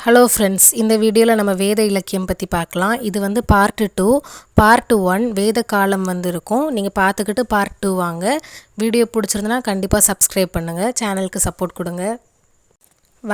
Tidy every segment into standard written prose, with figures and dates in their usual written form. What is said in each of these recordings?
Hello friends, இந்த வீடியோவில் நம்ம வேத இலக்கியம் பற்றி பார்க்கலாம். இது வந்து பார்ட் 2. பார்ட் 1 வேத காலம் வந்து இருக்கும். நீங்கள் பார்த்துக்கிட்டு பார்ட் 2 வாங்க. வீடியோ பிடிச்சிருந்தனா கண்டிப்பாக சப்ஸ்கிரைப் பண்ணுங்கள், சேனலுக்கு சப்போர்ட் கொடுங்க.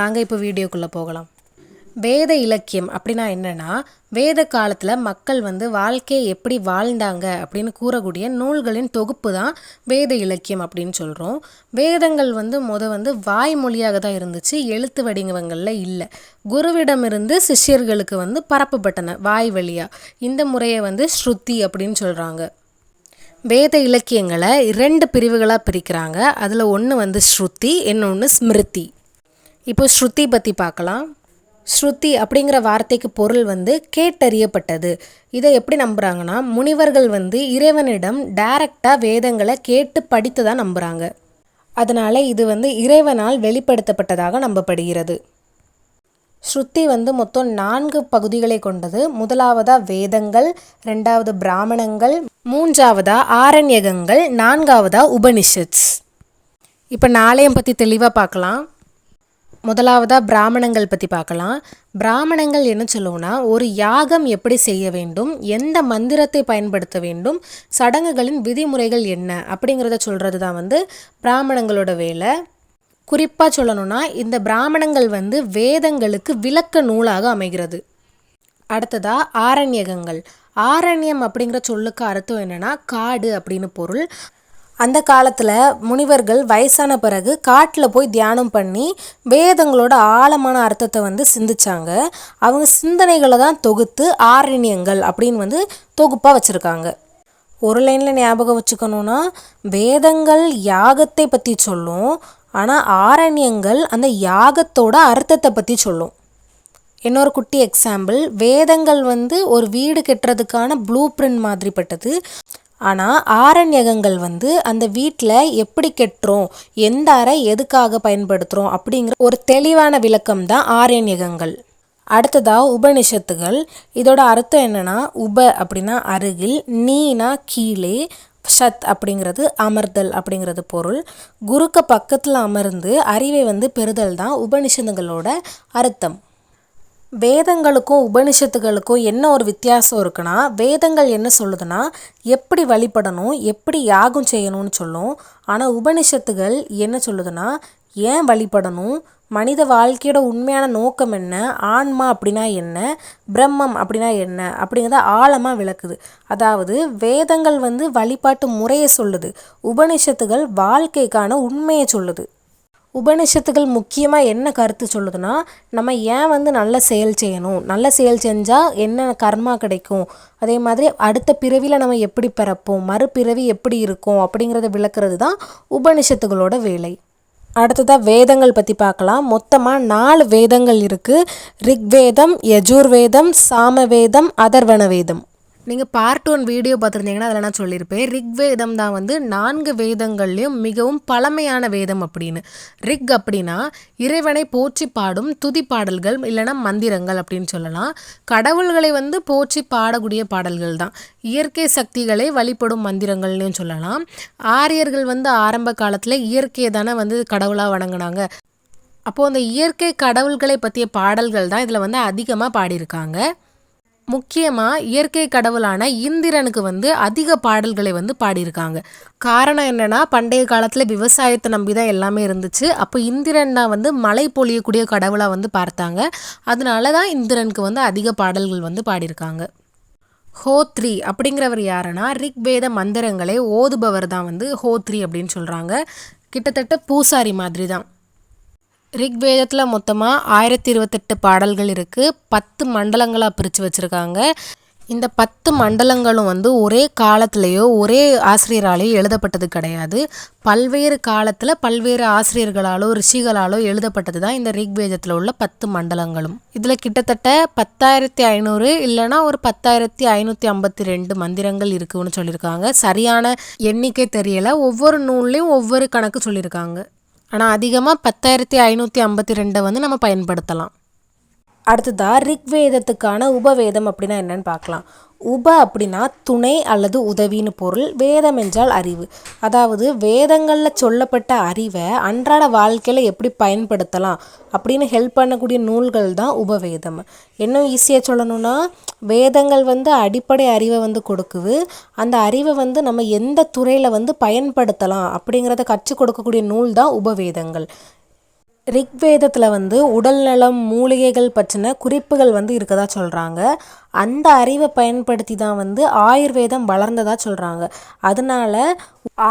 வாங்க இப்போ வீடியோக்குள்ளே போகலாம். வேத இலக்கியம் அப்படின்னா என்னென்னா, வேத காலத்தில் மக்கள் வந்து வாழ்க்கையை எப்படி வாழ்ந்தாங்க அப்படின்னு கூறக்கூடிய நூல்களின் தொகுப்பு தான் வேத இலக்கியம் அப்படின்னு சொல்கிறோம். வேதங்கள் வந்து வாய்மொழியாக தான் இருந்துச்சு, எழுத்து வடிவங்களில் இல்லை. குருவிடமிருந்து சிஷ்யர்களுக்கு பரப்பப்பட்டன வாய் வழியாக. இந்த முறையை ஸ்ருதி அப்படின்னு சொல்கிறாங்க. வேத இலக்கியங்களை 2 பிரிவுகளாக பிரிக்கிறாங்க. அதில் ஒன்று ஸ்ருதி, இன்னொன்று ஸ்மிருதி. இப்போ ஸ்ருதி பற்றி பார்க்கலாம். ஸ்ருதி அப்படிங்கிற வார்த்தைக்கு பொருள் கேட்டறியப்பட்டது. இதை எப்படி நம்புகிறாங்கன்னா, முனிவர்கள் இறைவனிடம் டைரக்டாக வேதங்களை கேட்டு படித்து தான் நம்புகிறாங்க. அதனால் இது இறைவனால் வெளிப்படுத்தப்பட்டதாக நம்பப்படுகிறது. ஸ்ருதி மொத்தம் 4 பகுதிகளை கொண்டது. முதலாவதாக வேதங்கள், 2வது பிராமணங்கள், 3வதாக ஆரண்யகங்கள், 4வதாக உபனிஷத்ஸ். இப்போ 4ஐயும் பற்றி தெளிவாக பார்க்கலாம். முதலாவதாக பிராமணங்கள் பற்றி பார்க்கலாம். பிராமணங்கள் என்ன சொல்லுவோம்னா, ஒரு யாகம் எப்படி செய்ய வேண்டும், எந்த மந்திரத்தை பயன்படுத்த வேண்டும், சடங்குகளின் விதிமுறைகள் என்ன அப்படிங்கிறத சொல்கிறது தான் பிராமணங்களோட வேலை. குறிப்பாக சொல்லணும்னா, இந்த பிராமணங்கள் வேதங்களுக்கு விளக்க நூலாக அமைகிறது. அடுத்ததாக ஆரண்யகங்கள். ஆரண்யம் அப்படிங்கிற சொல்லுக்கு அர்த்தம் என்னென்னா காடு அப்படின்னு பொருள். அந்த காலத்தில் முனிவர்கள் வயசான பிறகு காட்டில் போய் தியானம் பண்ணி வேதங்களோட ஆழமான அர்த்தத்தை சிந்திச்சாங்க. அவங்க சிந்தனைகளை தான் தொகுத்து ஆரண்யங்கள் அப்படின்னு தொகுப்பாக வச்சுருக்காங்க. ஒரு லைனில் ஞாபகம் வச்சுக்கணுன்னா, வேதங்கள் யாகத்தை பற்றி சொல்லும், ஆனால் ஆரண்யங்கள் அந்த யாகத்தோட அர்த்தத்தை பற்றி சொல்லும். இன்னொரு குட்டி எக்ஸாம்பிள், வேதங்கள் ஒரு வீடு கட்டுறதுக்கான ப்ளூ பிரிண்ட் மாதிரிப்பட்டது. ஆனால் ஆரண்யகங்கள் அந்த வீட்டில் எப்படி கட்டுறோம், எந்த அறை எதுக்காக பயன்படுத்துகிறோம் அப்படிங்கிற ஒரு தெளிவான விளக்கம் தான் ஆரண்யகங்கள். அடுத்ததாக உபனிஷத்துகள். இதோட அர்த்தம் என்னென்னா, உப அப்படின்னா அருகில், நீனா கீழே, ஷத் அப்படிங்கிறது அமர்தல் அப்படிங்கிறது பொருள். குருக்கு பக்கத்தில் அமர்ந்து அறிவை பெறுதல் தான் உபனிஷத்துகளோட அர்த்தம். வேதங்களுக்கும் உபனிஷத்துகளுக்கும் என்ன ஒரு வித்தியாசம் இருக்குன்னா, வேதங்கள் என்ன சொல்லுதுன்னா எப்படி வழிபடணும், எப்படி யாகம் செய்யணும்னு சொல்லும். ஆனால் உபனிஷத்துகள் என்ன சொல்லுதுன்னா, ஏன் வழிபடணும், மனித வாழ்க்கையோட உண்மையான நோக்கம் என்ன, ஆன்மா அப்படின்னா என்ன, பிரம்மம் அப்படின்னா என்ன அப்படிங்கிறத ஆழமாக விளக்குது. அதாவது வேதங்கள் வழிபாட்டு முறையை சொல்லுது, உபனிஷத்துகள் வாழ்க்கைக்கான உண்மையை சொல்லுது. உபனிஷத்துகள் முக்கியமாக என்ன கருத்து சொல்லுதுன்னா, நம்ம ஏன் நல்ல செயல் செய்யணும், நல்ல செயல் செஞ்சால் என்ன கர்மா கிடைக்கும், அதே மாதிரி அடுத்த பிறவியில் நம்ம எப்படி பிறப்போம், மறுபிறவி எப்படி இருக்கும் அப்படிங்கிறத விளக்குறது தான் உபனிஷத்துகளோட வேலை. அடுத்ததாக வேதங்கள் பற்றி பார்க்கலாம். மொத்தமாக 4 வேதங்கள் இருக்குது. ரிக்வேதம், யஜுர்வேதம், சாமவேதம், அதர்வண வேதம். நீங்கள் பார்ட் 1 வீடியோ பார்த்துருந்தீங்கன்னா அதில் நான் சொல்லியிருப்பேன், ரிக்வேதம் தான் 4 வேதங்கள்லேயும் மிகவும் பழமையான வேதம் அப்படின்னு. ரிக் அப்படின்னா இறைவனை போற்றி பாடும் துதி பாடல்கள், இல்லைனா மந்திரங்கள் அப்படின்னு சொல்லலாம். கடவுள்களை போற்றி பாடக்கூடிய பாடல்கள் தான். இயற்கை சக்திகளை வழிபடும் மந்திரங்கள்னு சொல்லலாம். ஆரியர்கள் ஆரம்ப காலத்தில் இயற்கையை தானே கடவுளாக வணங்கினாங்க. அப்போது அந்த இயற்கை கடவுள்களை பற்றிய பாடல்கள் தான் இதில் அதிகமாக பாடியிருக்காங்க. முக்கியமாக இயற்கை கடவுளான இந்திரனுக்கு அதிக பாடல்களை பாடியிருக்காங்க. காரணம் என்னென்னா, பண்டைய காலத்தில் விவசாயத்தை நம்பி தான் எல்லாமே இருந்துச்சு. அப்போ இந்திரன் தான் மழை பொழியக்கூடிய கடவுளாக பார்த்தாங்க. அதனால தான் இந்திரனுக்கு அதிக பாடல்கள் பாடியிருக்காங்க. ஹோத்ரி அப்படிங்கிறவர் யாருன்னா, ரிக்வேத மந்திரங்களை ஓதுபவர் தான் ஹோத்ரி அப்படின்னு சொல்கிறாங்க. கிட்டத்தட்ட பூசாரி மாதிரி தான். ரிக்வேதத்தில் மொத்தமாக 1028 பாடல்கள் இருக்குது. 10 மண்டலங்களாக பிரித்து வச்சுருக்காங்க. இந்த 10 மண்டலங்களும் ஒரே காலத்திலேயோ ஒரே ஆசிரியராலேயோ எழுதப்பட்டது கிடையாது. பல்வேறு காலத்தில் பல்வேறு ஆசிரியர்களாலோ ரிஷிகளாலோ எழுதப்பட்டது தான் இந்த ரிக்வேதத்தில் உள்ள 10 மண்டலங்களும். இதில் கிட்டத்தட்ட 10,500 இல்லைனா ஒரு 10,552 மந்திரங்கள் இருக்குதுன்னு சொல்லியிருக்காங்க. சரியான எண்ணிக்கை தெரியலை, ஒவ்வொரு நூல்லையும் ஒவ்வொரு கணக்கு சொல்லியிருக்காங்க. ஆனால் அதிகமாக 10,552 நம்ம பயன்படுத்தலாம். அடுத்ததாக ரிக்வேதத்துக்கான உபவேதம் அப்படின்னா என்னன்னு பார்க்கலாம். உப அப்படின்னா துணை அல்லது உதவின்னு பொருள். வேதம் என்றால் அறிவு. அதாவது வேதங்களில் சொல்லப்பட்ட அறிவை அன்றாட வாழ்க்கையில் எப்படி பயன்படுத்தலாம் அப்படின்னு ஹெல்ப் பண்ணக்கூடிய நூல்கள் தான் உபவேதம். இன்னும் ஈஸியாக சொல்லணும்னா வேதங்கள் அடிப்படை அறிவை கொடுக்குது. அந்த அறிவை நம்ம எந்த துறையில் பயன்படுத்தலாம் அப்படிங்கிறத கற்றுக் கொடுக்கக்கூடிய நூல் தான் உபவேதங்கள். ரிக்வேதத்தில் உடல்நலம் மூலிகைகள் பற்றின குறிப்புகள் இருக்கதா சொல்கிறாங்க. அந்த அறிவை பயன்படுத்தி தான் ஆயுர்வேதம் வளர்ந்ததாக சொல்கிறாங்க. அதனால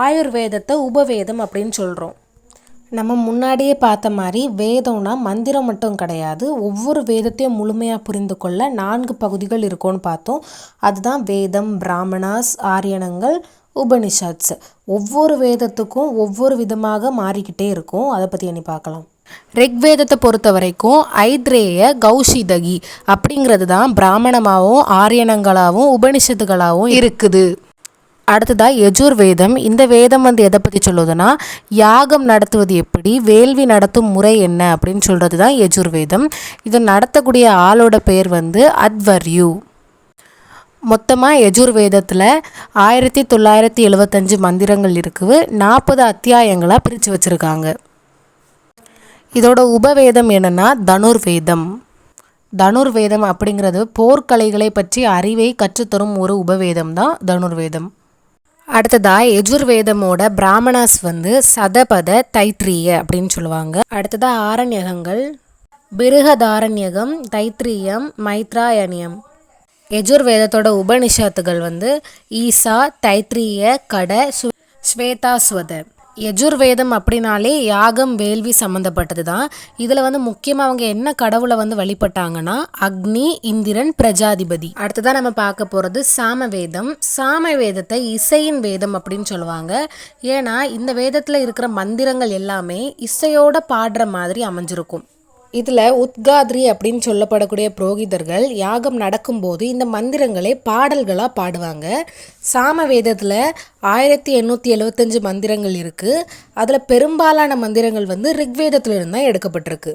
ஆயுர்வேதத்தை உபவேதம் அப்படின்னு சொல்கிறோம். நம்ம முன்னாடியே பார்த்த மாதிரி வேதம்னா மந்திரம் மட்டும் கிடையாது. ஒவ்வொரு வேதத்தையும் முழுமையாக புரிந்து கொள்ள 4 பகுதிகள் இருக்கும்னு பார்த்தோம். அதுதான் வேதம், பிராமணாஸ், ஆரியணங்கள், உபனிஷத்ஸ். ஒவ்வொரு வேதத்துக்கும் ஒவ்வொரு விதமாக மாறிக்கிட்டே இருக்கும். அதை பற்றி இனி பார்க்கலாம். ரிக்வேதத்தை பொறுத்த வரைக்கும் ஐத்ரேய கௌஷிதகி அப்படிங்கிறது தான் பிராமணமாகவும் ஆரியணங்களாகவும் உபனிஷத்துகளாகவும் இருக்குது. அடுத்ததாக யஜுர்வேதம். இந்த வேதம் எதை பற்றி சொல்லுதுன்னா யாகம் நடத்துவது எப்படி, வேள்வி நடத்தும் முறை என்ன அப்படின்னு சொல்கிறது தான் யஜுர்வேதம். இதை நடத்தக்கூடிய ஆளோட பேர் அத்வர்யு. மொத்தமாக யஜுர்வேதத்தில் 1975 மந்திரங்கள் இருக்குது. 40 அத்தியாயங்களாக பிரித்து வச்சுருக்காங்க. இதோட உபவேதம் என்னென்னா தனுர்வேதம். தனுர்வேதம் அப்படிங்கிறது போர்க்கலைகளை பற்றி அறிவை கற்றுத்தரும் ஒரு உபவேதம் தான் தனுர்வேதம். அடுத்ததாக யஜுர்வேதமோட பிராமணாஸ் சதபத தைத்திரிய அப்படின்னு சொல்லுவாங்க. அடுத்ததாக ஆரண்யகங்கள் பிருகதாரண்யகம், தைத்திரியம், மைத்ராயணியம். யஜுர்வேதத்தோட உபனிஷத்துகள் ஈசா, தைத்திரிய, கட, ஸ்வேதாஸ்வத. யஜுர்வேதம் அப்படின்னாலே யாகம் வேள்வி சம்மந்தப்பட்டது தான். இதில் முக்கியமாக அவங்க என்ன கடவுளை வழிபட்டாங்கன்னா அக்னி, இந்திரன், பிரஜாதிபதி. அடுத்ததான் நம்ம பார்க்க போகிறது சாமவேதம். சாமவேதத்தை இசையின் வேதம் அப்படின்னு சொல்லுவாங்க. ஏன்னா இந்த வேதத்தில் இருக்கிற மந்திரங்கள் எல்லாமே இசையோட பாடுற மாதிரி அமைஞ்சிருக்கும். இதில் உத்காத்ரி அப்படின்னு சொல்லப்படக்கூடிய புரோகிதர்கள் யாகம் நடக்கும்போது இந்த மந்திரங்களை பாடல்களாக பாடுவாங்க. சாமவேதத்தில் 1875 மந்திரங்கள் இருக்குது. அதில் பெரும்பாலான மந்திரங்கள் ரிக்வேதத்திலிருந்து தான் எடுக்கப்பட்டிருக்கு.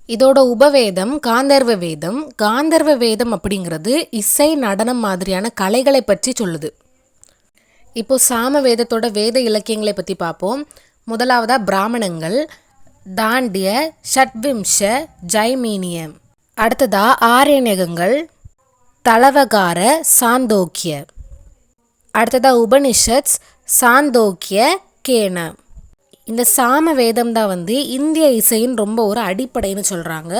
இதோட உபவேதம் காந்தர்வ வேதம். காந்தர்வ வேதம் அப்படிங்கிறது இசை, நடனம் மாதிரியான கலைகளை பற்றி சொல்லுது. இப்போ சாமவேதத்தோட வேத இலக்கியங்களை பற்றி பார்ப்போம். முதலாவதாக பிராமணங்கள், தாண்டிய, ஷட்விம்ஷ, ஜைமீனியம். அடுத்ததா ஆரண்யகங்கள், தலவகார, சாந்தோக்கிய. அடுத்ததா உபனிஷத்ஸ், சாந்தோக்கிய, கேன. இந்த சாம வேதம் தான் இந்திய இசையின் ரொம்ப ஒரு அடிப்படைன்னு சொல்கிறாங்க.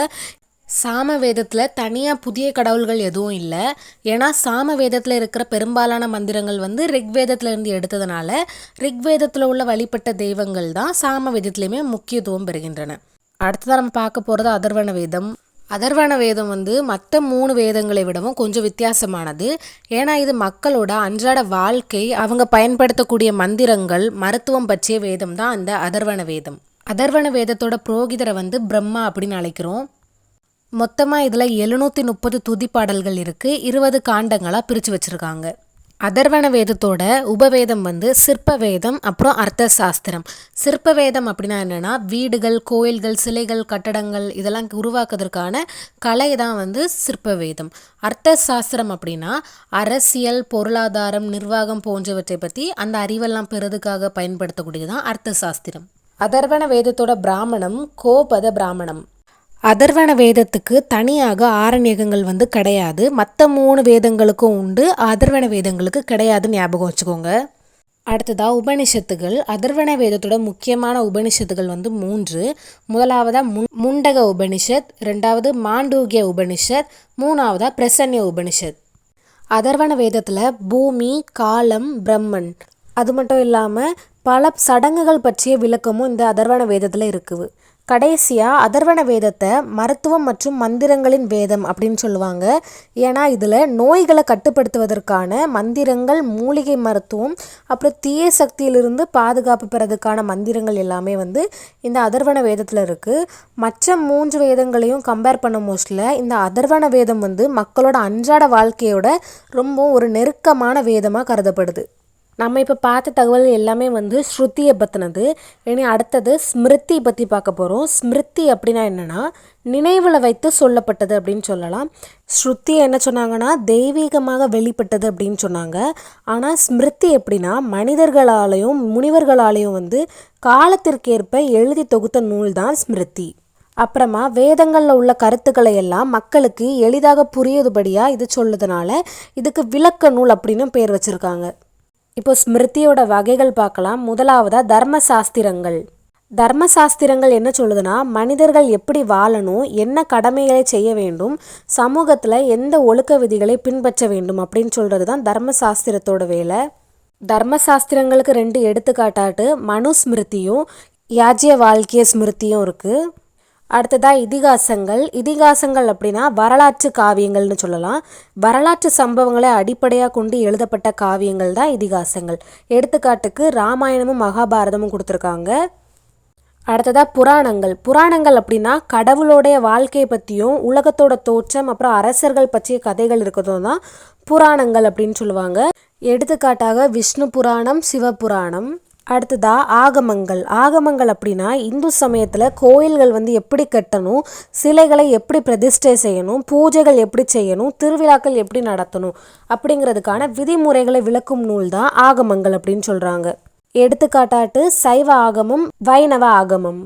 சாமவேதத்தில் தனியாக புதிய கடவுள்கள் எதுவும் இல்லை. ஏன்னா சாமவேதத்தில் இருக்கிற பெரும்பாலான மந்திரங்கள் ரிக்வேதத்திலேருந்து எடுத்ததுனால ரிக்வேதத்தில் உள்ள வழிபட்ட தெய்வங்கள் தான் சாமவேதத்துலேயுமே முக்கியத்துவம் பெறுகின்றன. அடுத்ததாக நம்ம பார்க்க போகிறது அதர்வண வேதம். அதர்வண வேதம் மற்ற 3 வேதங்களை விடவும் கொஞ்சம் வித்தியாசமானது. ஏன்னா இது மக்களோட அன்றாட வாழ்க்கை, அவங்க பயன்படுத்தக்கூடிய மந்திரங்கள், மருத்துவம் பற்றிய வேதம் தான் அந்த அதர்வண வேதம். அதர்வண வேதத்தோட புரோகிதரை பிரம்மா அப்படின்னு அழைக்கிறோம். மொத்தமாக இதில் 730 துதிப்பாடல்கள் இருக்குது. 20 காண்டங்களாக பிரித்து வச்சுருக்காங்க. அதர்வண வேதத்தோட உபவேதம் சிற்ப வேதம், அப்புறம் அர்த்த சாஸ்திரம். சிற்ப வேதம் அப்படின்னா என்னென்னா வீடுகள், கோயில்கள், சிலைகள், கட்டடங்கள் இதெல்லாம் உருவாக்குவதற்கான கலை தான் சிற்ப வேதம். அர்த்த சாஸ்திரம் அப்படின்னா அரசியல், பொருளாதாரம், நிர்வாகம் போன்றவற்றை பற்றி அந்த அறிவெல்லாம் பெறுவதற்காக பயன்படுத்தக்கூடியது தான் அர்த்த சாஸ்திரம். அதர்வண வேதத்தோட பிராமணம் கோபத பிராமணம். அதர்வண வேதத்துக்கு தனியாக ஆரண்யகங்கள் கிடையாது. மற்ற 3 வேதங்களுக்கும் உண்டு, அதர்வண வேதங்களுக்கு கிடையாதுன்னு ஞாபகம் வச்சுக்கோங்க. அடுத்ததாக உபனிஷத்துகள். அதர்வண வேதத்தோட முக்கியமான உபனிஷத்துகள் 3. முதலாவதாக முண்டக உபனிஷத், 2வது மாண்டூக்கிய உபனிஷத், 3வதாக பிரசன்ய உபனிஷத். அதர்வண வேதத்தில் பூமி, காலம், பிரம்மன், அது மட்டும் இல்லாமல் பல சடங்குகள் பற்றிய விளக்கமும் இந்த அதர்வண வேதத்தில் இருக்குது. கடைசியாக அதர்வண வேதத்தை மருத்துவம் மற்றும் மந்திரங்களின் வேதம் அப்படின்னு சொல்லுவாங்க. ஏன்னா இதில் நோய்களை கட்டுப்படுத்துவதற்கான மந்திரங்கள், மூலிகை மருத்துவம், அப்புறம் தீய சக்தியிலிருந்து பாதுகாப்பு பெறதுக்கான மந்திரங்கள் எல்லாமே இந்த அதர்வண வேதத்தில் இருக்குது. மற்ற 3 வேதங்களையும் கம்பேர் பண்ண மோஸ்ட்ல இந்த அதர்வண வேதம் மக்களோட அன்றாட வாழ்க்கையோட ரொம்ப ஒரு நெருக்கமான வேதமாக கருதப்படுது. நம்ம இப்போ பார்த்த தகவல் எல்லாமே வந்து ஸ்ருதியை பற்றினது. இனி அடுத்தது ஸ்மிருதி பற்றி பார்க்க போகிறோம். ஸ்மிருதி அப்படின்னா என்னென்னா நினைவில் வைத்து சொல்லப்பட்டது அப்படின்னு சொல்லலாம். ஸ்ருதி என்ன சொன்னாங்கன்னா தெய்வீகமாக வெளிப்பட்டது அப்படின்னு சொன்னாங்க. ஆனால் ஸ்மிருதி எப்படின்னா மனிதர்களாலேயும் முனிவர்களாலேயும் வந்து காலத்திற்கேற்ப எழுதி தொகுத்த நூல் தான் ஸ்மிருதி. அப்புறமா வேதங்களில் உள்ள கருத்துக்களை எல்லாம் மக்களுக்கு எளிதாக புரியுதுபடியாக இது சொல்லுறதுனால இதுக்கு விளக்க நூல் அப்படின்னு பேர் வச்சுருக்காங்க. இப்போ ஸ்மிருதியோட வகைகள் பார்க்கலாம். முதலாவதாக தர்மசாஸ்திரங்கள். தர்மசாஸ்திரங்கள் என்ன சொல்லுதுன்னா மனிதர்கள் எப்படி வாழணும், என்ன கடமைகளை செய்ய வேண்டும், சமூகத்தில் எந்த ஒழுக்க விதிகளை பின்பற்ற வேண்டும் அப்படின்னு சொல்கிறது தான் தர்மசாஸ்திரத்தோட வேலை. தர்மசாஸ்திரங்களுக்கு 2 எடுத்துக்காட்டாட்டு மனுஸ்மிருதியும் யாஜ்ய வாழ்க்கைய ஸ்மிருதியும் இருக்குது. அடுத்ததாக இதிகாசங்கள். இதிகாசங்கள் அப்படின்னா வரலாற்று காவியங்கள்னு சொல்லலாம். வரலாற்று சம்பவங்களை அடிப்படையாக கொண்டு எழுதப்பட்ட காவியங்கள் தான் இதிகாசங்கள். எடுத்துக்காட்டுக்கு ராமாயணமும் மகாபாரதமும் கொடுத்துருக்காங்க. அடுத்ததாக புராணங்கள். புராணங்கள் அப்படின்னா கடவுளோடைய வாழ்க்கையை பற்றியும் உலகத்தோட தோற்றம் அப்புறம் அரசர்கள் பற்றிய கதைகள் இருக்கிறதும் தான் புராணங்கள் அப்படின்னு சொல்லுவாங்க. எடுத்துக்காட்டாக விஷ்ணு புராணம், சிவபுராணம். அடுத்ததா ஆகமங்கள். ஆகமங்கள் அப்படின்னா இந்து சமயத்தில் கோயில்கள் வந்து எப்படி கட்டணும், சிலைகளை எப்படி பிரதிஷ்டை செய்யணும், பூஜைகள் எப்படி செய்யணும், திருவிழாக்கள் எப்படி நடத்தணும் அப்படிங்கிறதுக்கான விதிமுறைகளை விளக்கும் நூல் தான் ஆகமங்கள் அப்படின்னு சொல்கிறாங்க. எடுத்துக்காட்டாட்டு சைவ ஆகமம், வைணவ ஆகமம்.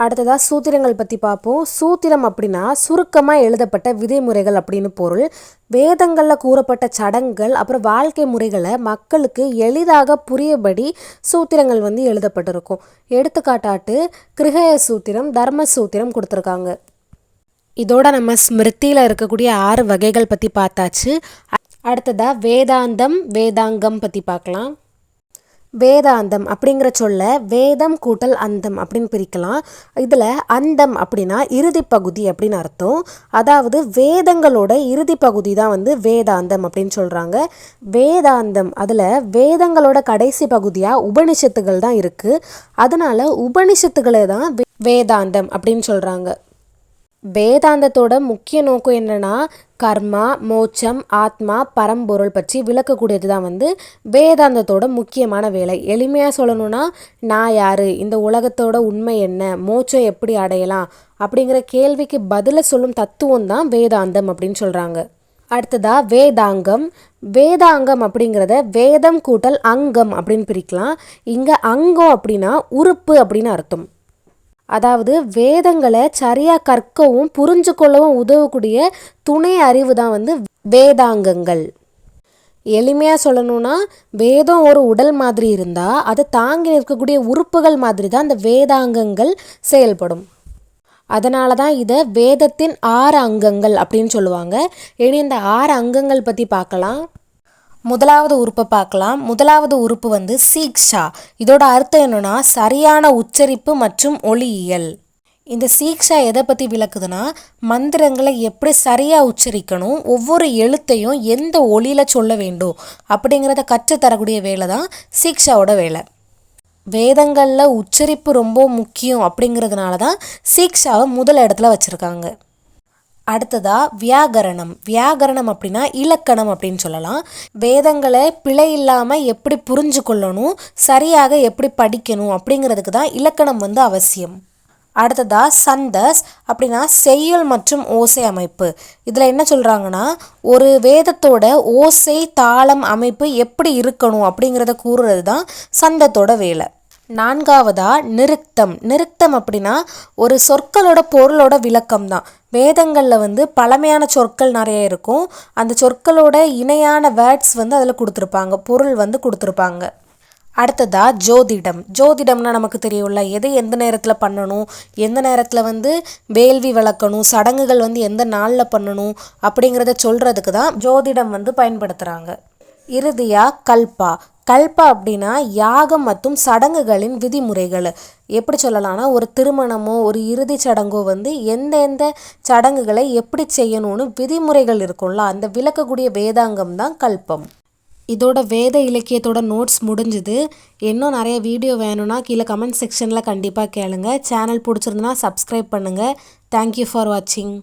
அடுத்ததாக சூத்திரங்கள் பற்றி பார்ப்போம். சூத்திரம் அப்படின்னா சுருக்கமாக எழுதப்பட்ட விதிமுறைகள் அப்படின்னு பொருள். வேதங்களில் கூறப்பட்ட சடங்குகள் அப்புறம் வாழ்க்கை முறைகளை மக்களுக்கு எளிதாக புரியபடி சூத்திரங்கள் வந்து எழுதப்பட்டிருக்கும். எடுத்துக்காட்டாட்டு கிருஹய சூத்திரம், தர்ம சூத்திரம் கொடுத்துருக்காங்க. இதோட நம்ம ஸ்மிருதியில் இருக்கக்கூடிய 6 வகைகள் பற்றி பார்த்தாச்சு. அடுத்ததாக வேதாந்தம், வேதாங்கம் பற்றி பார்க்கலாம். வேதாந்தம் அப்படிங்கிற சொல்ல வேதம் கூட்டல் அந்தம் அப்படின்னு பிரிக்கலாம். இதில் அந்தம் அப்படின்னா இறுதி பகுதி அப்படின்னு அர்த்தம். அதாவது வேதங்களோட இறுதி பகுதி தான் வந்து வேதாந்தம் அப்படின்னு சொல்கிறாங்க. வேதாந்தம் அதில் வேதங்களோட கடைசி பகுதியாக உபனிஷத்துகள் தான் இருக்குது. அதனால உபனிஷத்துக்களை தான் வேதாந்தம் அப்படின்னு சொல்கிறாங்க. வேதாந்தத்தோட முக்கிய நோக்கம் என்னென்னா கர்மா, மோட்சம், ஆத்மா, பரம்பொருள் பற்றி விளக்கக்கூடியது தான் வந்து வேதாந்தத்தோட முக்கியமான வேலை. எளிமையாக சொல்லணும்னா நான் யார், இந்த உலகத்தோட உண்மை என்ன, மோட்சம் எப்படி அடையலாம் அப்படிங்கிற கேள்விக்கு பதிலை சொல்லும் தத்துவம் தான் வேதாந்தம் அப்படின்னு சொல்கிறாங்க. அடுத்ததா வேதாங்கம். வேதாங்கம் அப்படிங்கிறத வேதம் கூட்டல் அங்கம் அப்படின்னு பிரிக்கலாம். இங்கே அங்கம் அப்படின்னா உறுப்பு அப்படின்னு அர்த்தம். அதாவது வேதங்களை சரியாக கற்கவும் புரிஞ்சு கொள்ளவும் உதவக்கூடிய துணை அறிவு தான் வந்து வேதாங்கங்கள். எளிமையாக சொல்லணும்னா வேதம் ஒரு உடல் மாதிரி இருந்தால் அதை தாங்கி நிற்கக்கூடிய உறுப்புகள் மாதிரி தான் அந்த வேதாங்கங்கள் செயல்படும். அதனால தான் இதை வேதத்தின் 6 அங்கங்கள் அப்படின்னு சொல்லுவாங்க. இனி இந்த 6 அங்கங்கள் பற்றி பார்க்கலாம். முதலாவது உறுப்பை பார்க்கலாம். முதலாவது உறுப்பு வந்து சீக்ஷா. இதோட அர்த்தம் என்னன்னா சரியான உச்சரிப்பு மற்றும் ஒலியியல். இந்த சீக்ஷா எதை பற்றி விளக்குதுன்னா மந்திரங்களை எப்படி சரியாக உச்சரிக்கணும், ஒவ்வொரு எழுத்தையும் எந்த ஒலியில் சொல்ல வேண்டும் அப்படிங்கிறத கற்றுத்தரக்கூடிய வேலை தான் சீக்ஷாவோட வேலை. வேதங்களில் உச்சரிப்பு ரொம்ப முக்கியம் அப்படிங்கிறதுனால தான் சீக்ஷாவை முதல் இடத்துல வச்சுருக்காங்க. அடுத்ததா வியாகரணம். வியாகரணம் அப்படின்னா இலக்கணம் அப்படின்னு சொல்லலாம். வேதங்களை பிழை இல்லாமல் எப்படி புரிஞ்சு கொள்ளணும், சரியாக எப்படி படிக்கணும் அப்படிங்கிறதுக்கு தான் இலக்கணம் வந்து அவசியம். அடுத்ததா சந்தஸ் அப்படின்னா செய்யுள் மற்றும் ஓசை அமைப்பு. இதில் என்ன சொல்கிறாங்கன்னா ஒரு வேதத்தோட ஓசை, தாளம், அமைப்பு எப்படி இருக்கணும் அப்படிங்கிறத கூறுறது தான் சந்தத்தோட வேலை. நான்காவதா நிருக்தம். நிருக்தம் அப்படின்னா ஒரு சொற்களோட பொருளோட விளக்கம் தான். வேதங்களில் வந்து பழமையான சொற்கள் நிறைய இருக்கும். அந்த சொற்களோட இணையான வேர்ட்ஸ் வந்து அதில் கொடுத்துருப்பாங்க, பொருள் வந்து கொடுத்துருப்பாங்க. அடுத்ததா ஜோதிடம். ஜோதிடம்னா நமக்கு தெரியும்ல, எதை எந்த நேரத்தில் பண்ணணும், எந்த நேரத்தில் வந்து வேள்வி வளர்க்கணும், சடங்குகள் வந்து எந்த நாளில் பண்ணணும் அப்படிங்கிறத சொல்கிறதுக்கு தான் ஜோதிடம் வந்து பயன்படுத்துகிறாங்க. இறுதியாக கல்பா. கல்பா அப்படின்னா யாகம் மற்றும் சடங்குகளின் விதிமுறைகள். எப்படி சொல்லலாம்னா ஒரு திருமணமோ ஒரு இறுதி சடங்கோ வந்து எந்த சடங்குகளை எப்படி செய்யணும்னு விதிமுறைகள் இருக்கும்ல, அந்த விளக்கக்கூடிய வேதாங்கம் தான் கல்பம். இதோட வேத இலக்கியத்தோட நோட்ஸ் முடிஞ்சுது. இன்னும் நிறைய வீடியோ வேணும்னா கீழே கமெண்ட் செக்ஷனில் கண்டிப்பாக கேளுங்க. சேனல் பிடிச்சிருந்துன்னா சப்ஸ்கிரைப் பண்ணுங்கள். தேங்க்யூ ஃபார் வாட்சிங்.